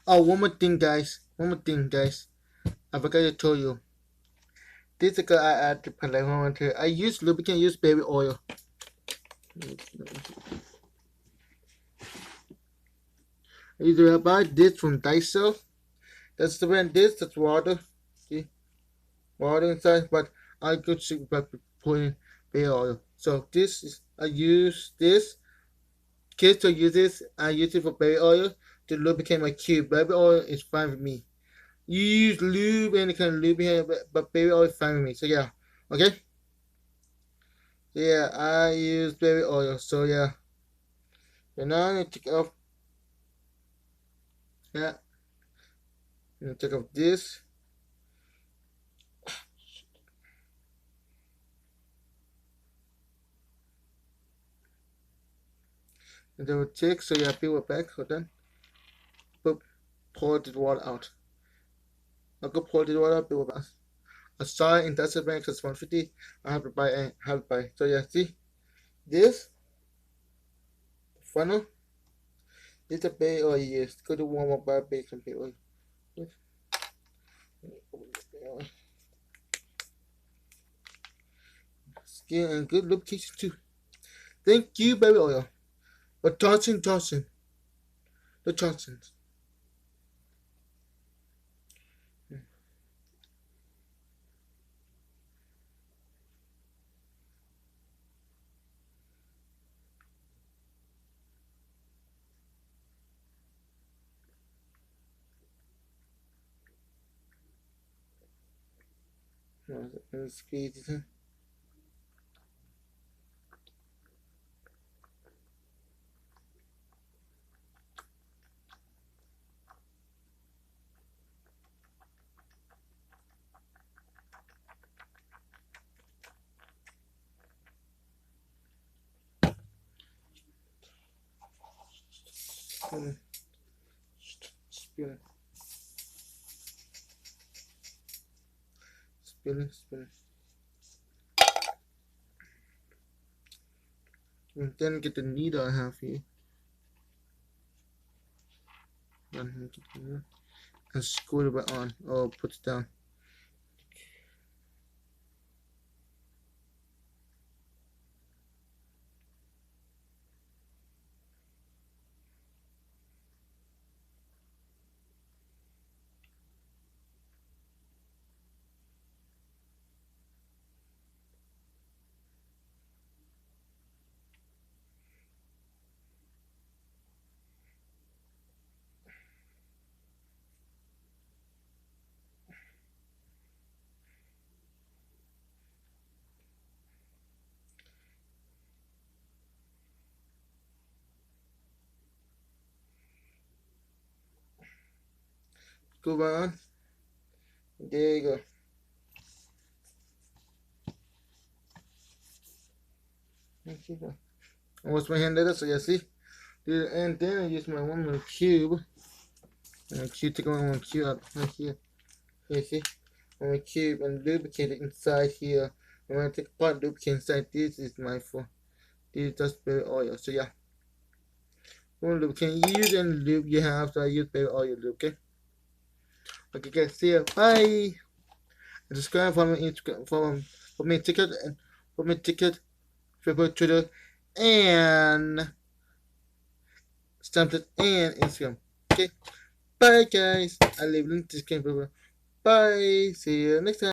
Oh, one more thing, guys. One more thing, guys. I forgot to tell you. This is I add to palette one here. I use lubricant, use baby oil. I usually buy this from Daiso. That's the brand. That's water. See, water inside. But I could see by putting baby oil. So this is I use this. Kids will use this. I use it for baby oil to lubricate my cube. Baby oil is fine with me. You use lube, any kind of lube here, but baby oil is fine with me. So yeah, okay. So yeah, I use baby oil. So yeah. So now I need to take off. Yeah, I'm gonna take off this. And then we'll check. So yeah, peel it back. Hold on. Pour the water out. I'll go pour the water out. Peel it back. I saw it in Tesla Bank because 150. I have to buy. I have to buy. So yeah, see this funnel. This is a baby oil. Yes, go to Walmart buy baby some baby oil. Skin and good lubrication too. Thank you, baby oil. But Johnson, the Johnsons. Squeeze it in. Spin, spin. And then get the needle I have here. And screw it back on. Or put it down. Screw back on. There you go. I wash my hand later, so yeah, see? And then I use my one little cube. And cube, take one cube out right here. Here, see? One cube and lubricate it inside here. And when I take apart lubricate inside, this is my for this is just baby oil. So yeah. One lubricant. You use any lube you have, so I use baby oil lube, okay? Okay guys, see ya. Bye. And subscribe for my Instagram for me ticket and for me ticket, Facebook, Twitter, and Snapchat and Instagram. Okay. Bye guys. I leave link to this game. Bye. See you next time.